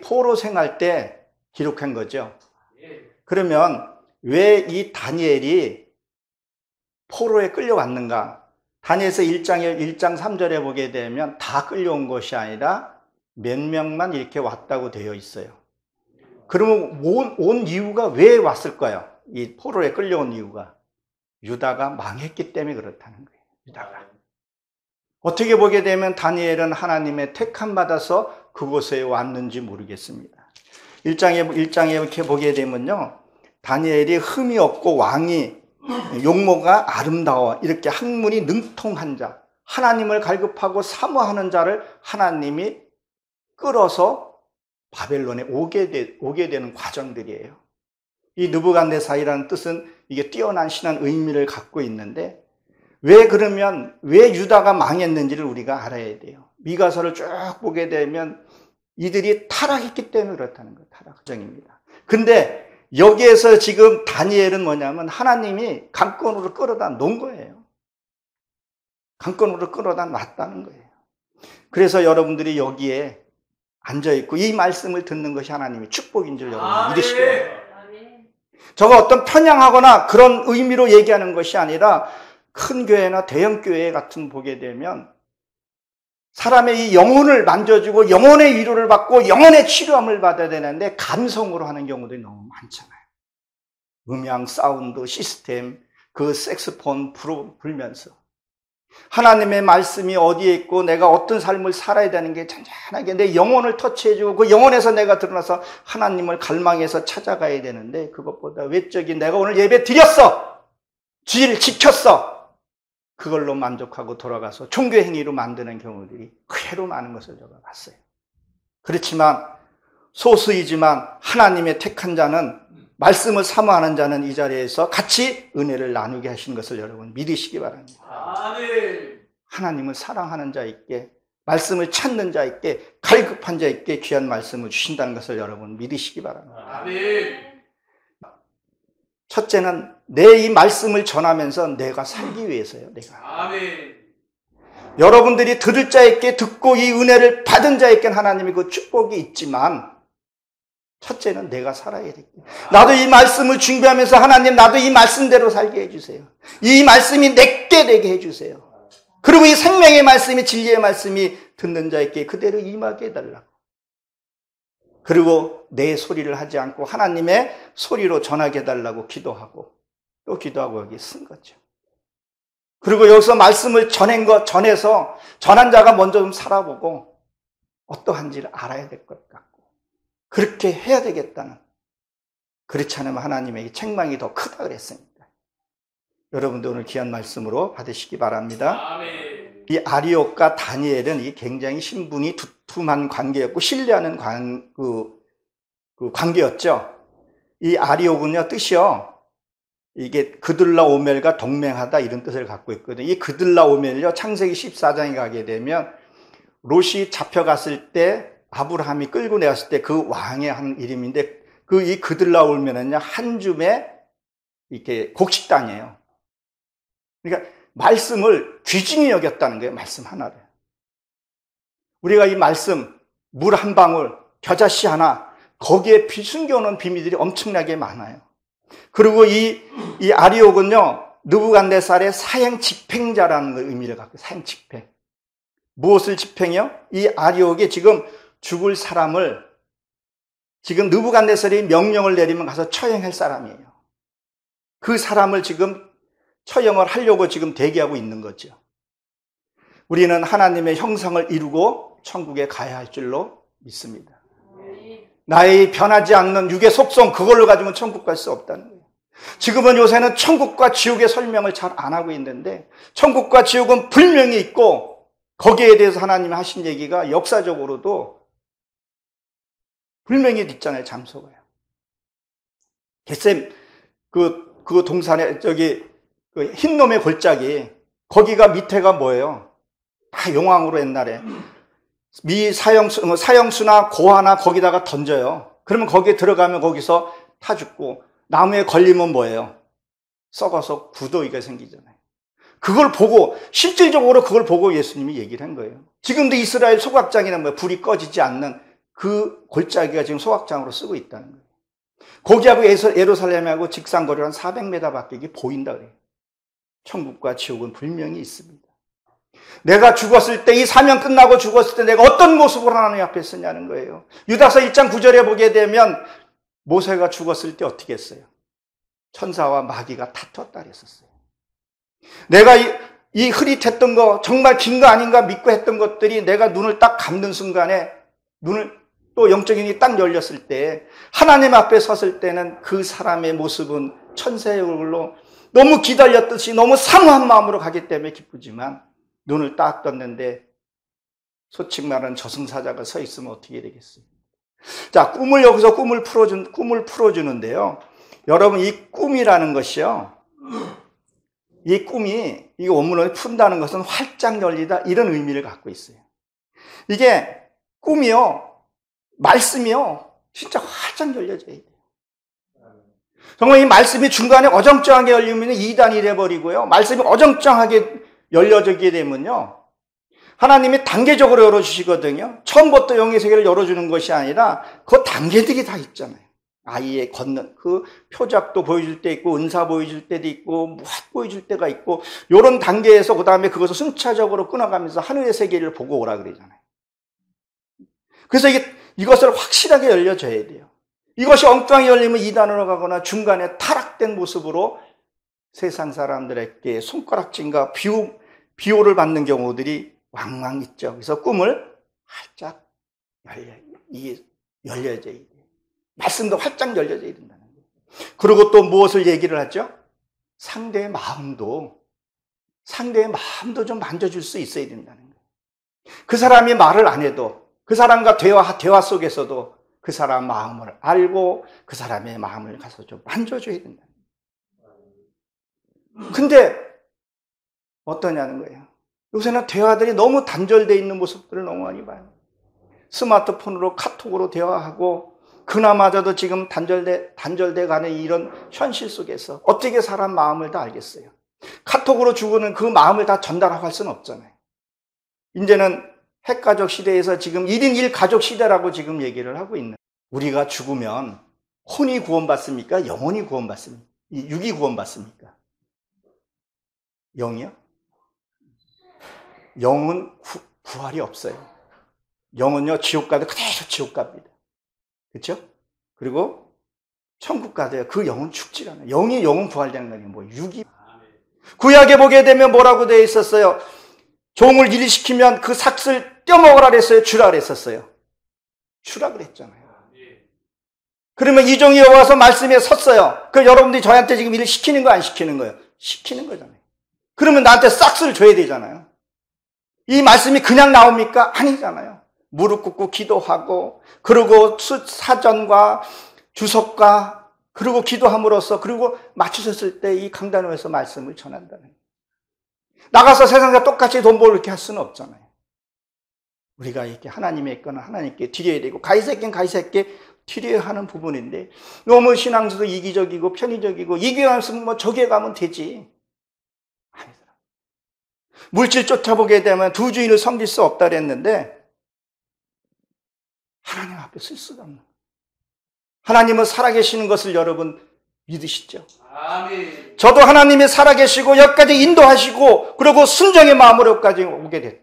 포로 생활 때 기록한 거죠. 그러면 왜 이 다니엘이 포로에 끌려왔는가? 다니엘서 1장 3절에 보게 되면 다 끌려온 것이 아니라 몇 명만 이렇게 왔다고 되어 있어요. 그러면 온 이유가 왜 왔을까요? 이 포로에 끌려온 이유가 유다가 망했기 때문에 그렇다는 거예요. 유다가. 어떻게 보게 되면 다니엘은 하나님의 택함 받아서 그곳에 왔는지 모르겠습니다. 1장에 이렇게 보게 되면요, 다니엘이 흠이 없고 왕이 용모가 아름다워 이렇게 학문이 능통한 자, 하나님을 갈급하고 사모하는 자를 하나님이 끌어서 바벨론에 오게 되는 과정들이에요. 이 느부갓네살이라는 뜻은 이게 뛰어난 신한 의미를 갖고 있는데, 왜 유다가 망했는지를 우리가 알아야 돼요. 미가서를 쭉 보게 되면 이들이 타락했기 때문에 그렇다는 거예요. 타락 과정입니다. 근데 여기에서 지금 다니엘은 뭐냐면 하나님이 강권으로 끌어다 놓은 거예요. 강권으로 끌어다 놨다는 거예요. 그래서 여러분들이 여기에 앉아있고 이 말씀을 듣는 것이 하나님의 축복인 줄 여러분 믿으시기 바랍니다. 저거 어떤 편향하거나 그런 의미로 얘기하는 것이 아니라, 큰 교회나 대형 교회 같은 보게 되면 사람의 이 영혼을 만져주고 영혼의 위로를 받고 영혼의 치료함을 받아야 되는데 감성으로 하는 경우들이 너무 많잖아요. 음향, 사운드, 시스템, 그 색스폰 불면서 하나님의 말씀이 어디에 있고 내가 어떤 삶을 살아야 되는 게 잔잔하게 내 영혼을 터치해주고 그 영혼에서 내가 드러나서 하나님을 갈망해서 찾아가야 되는데, 그것보다 외적인 내가 오늘 예배 드렸어, 주일 지켰어, 그걸로 만족하고 돌아가서 종교 행위로 만드는 경우들이 괴로 많은 것을 제가 봤어요. 그렇지만 소수이지만 하나님의 택한 자는, 말씀을 사모하는 자는 이 자리에서 같이 은혜를 나누게 하신 것을 여러분 믿으시기 바랍니다. 아멘. 하나님을 사랑하는 자 있게, 말씀을 찾는 자 있게, 갈급한 자 있게 귀한 말씀을 주신다는 것을 여러분 믿으시기 바랍니다. 아멘. 첫째는 내 이 말씀을 전하면서 내가 살기 위해서요. 내가. 아멘. 여러분들이 들을 자 있게 듣고 이 은혜를 받은 자 있게 하나님의 그 축복이 있지만, 첫째는 내가 살아야 되겠다. 나도 이 말씀을 준비하면서 하나님, 나도 이 말씀대로 살게 해주세요. 이 말씀이 내게 되게 해주세요. 그리고 이 생명의 말씀이, 진리의 말씀이 듣는 자에게 그대로 임하게 해달라고. 그리고 내 소리를 하지 않고 하나님의 소리로 전하게 해달라고 기도하고 또 기도하고 여기 쓴 거죠. 그리고 여기서 말씀을 전해서 전한 자가 먼저 좀 살아보고 어떠한지를 알아야 될 것 같고, 그렇게 해야 되겠다는, 그렇지 않으면 하나님에게 책망이 더 크다 그랬습니다. 여러분도 오늘 귀한 말씀으로 받으시기 바랍니다. 아멘. 이 아리옥과 다니엘은 이 굉장히 신분이 두툼한 관계였고 신뢰하는 관계였죠. 이 아리옥은요, 뜻이요, 이게 그들라오멜과 동맹하다 이런 뜻을 갖고 있거든요. 이 그들라오멜요, 창세기 14장에 가게 되면 롯이 잡혀갔을 때 아브라함이 끌고 내갔을 때 그 왕의 한 이름인데, 이 그들라오멜은요 한 줌의 이렇게 곡식단이에요. 그러니까 말씀을 귀중히 여겼다는 거예요. 말씀 하나를. 우리가 이 말씀, 물 한 방울, 겨자씨 하나, 거기에 숨겨놓은 비밀들이 엄청나게 많아요. 그리고 이 아리옥은요, 느부갓네살의 사형 집행자라는 의미를 갖고, 사형 집행. 무엇을 집행해요? 이 아리옥이 지금 죽을 사람을, 지금 느부갓네살이 명령을 내리면 가서 처형할 사람이에요. 그 사람을 지금 처형을 하려고 지금 대기하고 있는 거죠. 우리는 하나님의 형상을 이루고 천국에 가야 할 줄로 믿습니다. 나의 변하지 않는 육의 속성, 그걸로 가지고는 천국 갈 수 없다는 거예요. 지금은 요새는 천국과 지옥의 설명을 잘 안 하고 있는데, 천국과 지옥은 분명히 있고 거기에 대해서 하나님이 하신 얘기가 역사적으로도 분명히 있잖아요. 잠수가요. 겟셈 그 동산에 그 흰놈의 골짜기, 거기가 밑에가 뭐예요? 다 용왕으로 옛날에 사형수나 고아나 거기다가 던져요. 그러면 거기에 들어가면 거기서 타 죽고, 나무에 걸리면 뭐예요? 썩어서 구더기가 생기잖아요. 그걸 보고, 실질적으로 그걸 보고 예수님이 얘기를 한 거예요. 지금도 이스라엘 소각장이나 불이 꺼지지 않는 그 골짜기가 지금 소각장으로 쓰고 있다는 거예요. 거기하고 예루살렘하고 직상거리로 한 400m밖에 이게 보인다 그래요. 천국과 지옥은 분명히 있습니다. 내가 죽었을 때, 이 사명 끝나고 죽었을 때 내가 어떤 모습으로 하나님 앞에 서냐는 거예요. 유다서 1장 9절에 보게 되면 모세가 죽었을 때 어떻게 했어요? 천사와 마귀가 다투었다 그랬었어요. 내가 이 흐릿했던 거, 정말 긴 거 아닌가 믿고 했던 것들이 내가 눈을 딱 감는 순간에 눈을 또 영적인 눈이 딱 열렸을 때 하나님 앞에 섰을 때는 그 사람의 모습은 천사의 얼굴로 너무 기다렸듯이 너무 사모한 마음으로 가기 때문에 기쁘지만 눈을 딱 떴는데 소칙 말하는 저승사자가 서 있으면 어떻게 되겠어요? 자, 여기서 꿈을 풀어주는데요. 여러분, 이 꿈이라는 것이요. 이 꿈이, 이 원문을 푼다는 것은 활짝 열리다, 이런 의미를 갖고 있어요. 이게 꿈이요, 말씀이요, 진짜 활짝 열려져야 돼요. 정말 이 말씀이 중간에 어정쩡하게 열리면 이단이 돼버리고요. 말씀이 어정쩡하게 열려지게 되면요. 하나님이 단계적으로 열어주시거든요. 처음부터 영의 세계를 열어주는 것이 아니라 그 단계들이 다 있잖아요. 아이의 걷는 그 표적도 보여줄 때 있고 은사 보여줄 때도 있고 무엇 보여줄 때가 있고 이런 단계에서 그 다음에 그것을 순차적으로 끊어가면서 하늘의 세계를 보고 오라 그러잖아요. 그래서 이것을 확실하게 열려줘야 돼요. 이것이 엉뚱하게 열리면 이단으로 가거나 중간에 타락된 모습으로 세상 사람들에게 손가락질과 비호를 받는 경우들이 왕왕 있죠. 그래서 꿈을 활짝 열려져야 돼요. 말씀도 활짝 열려져야 된다는 거예요. 그리고 또 무엇을 얘기를 하죠? 상대의 마음도 좀 만져줄 수 있어야 된다는 거예요. 그 사람이 말을 안 해도 그 사람과 대화 속에서도 그 사람 마음을 알고 그 사람의 마음을 가서 좀 만져줘야 된다는 거예요. 근데 어떠냐는 거예요. 요새는 대화들이 너무 단절되어 있는 모습들을 너무 많이 봐요. 스마트폰으로 카톡으로 대화하고 그나마저도 지금 단절돼 가는 이런 현실 속에서 어떻게 사람 마음을 다 알겠어요? 카톡으로 주고는 그 마음을 다 전달하고 할 수는 없잖아요. 이제는 핵가족 시대에서 지금 1인 1가족 시대라고 지금 얘기를 하고 있는. 우리가 죽으면 혼이 구원받습니까? 영혼이 구원받습니까? 육이 구원받습니까? 영이요? 영은 부활이 없어요. 영은요, 지옥 가도 그대로 지옥 갑니다. 그렇죠? 그리고 천국 가도요, 그 영은 죽지 않아요. 영은 부활되는 거 아니에요. 뭐 육이. 구약에 보게 되면 뭐라고 되어 있었어요? 종을 일시키면 그 삭슬 떼어먹으라 그랬어요? 주라 그랬었어요? 주라 그랬잖아요. 그러면 이 종이 와서 말씀에 섰어요. 그 여러분들이 저한테 지금 일을 시키는 거 안 시키는 거예요? 시키는 거잖아요. 그러면 나한테 싹스를 줘야 되잖아요. 이 말씀이 그냥 나옵니까? 아니잖아요. 무릎 꿇고 기도하고 그리고 사전과 주석과 그리고 기도함으로써 그리고 맞추셨을 때 이 강단에서 말씀을 전한다는 거예요. 나가서 세상과 똑같이 돈 벌게 할 수는 없잖아요. 우리가 이렇게 하나님의 거는 하나님께 드려야 되고 가이사에겐 가이사에게 드려야 하는 부분인데 너무 신앙도 이기적이고 편의적이고 이기에 가면 뭐 저기에 가면 되지. 아니더라. 물질 쫓아보게 되면 두 주인을 섬길 수 없다 그랬는데 하나님 앞에 쓸 수가 없는 거예요. 하나님은 살아계시는 것을 여러분 믿으시죠? 아멘. 저도 하나님이 살아계시고 여기까지 인도하시고 그리고 순종의 마음으로 여기까지 오게 됐다.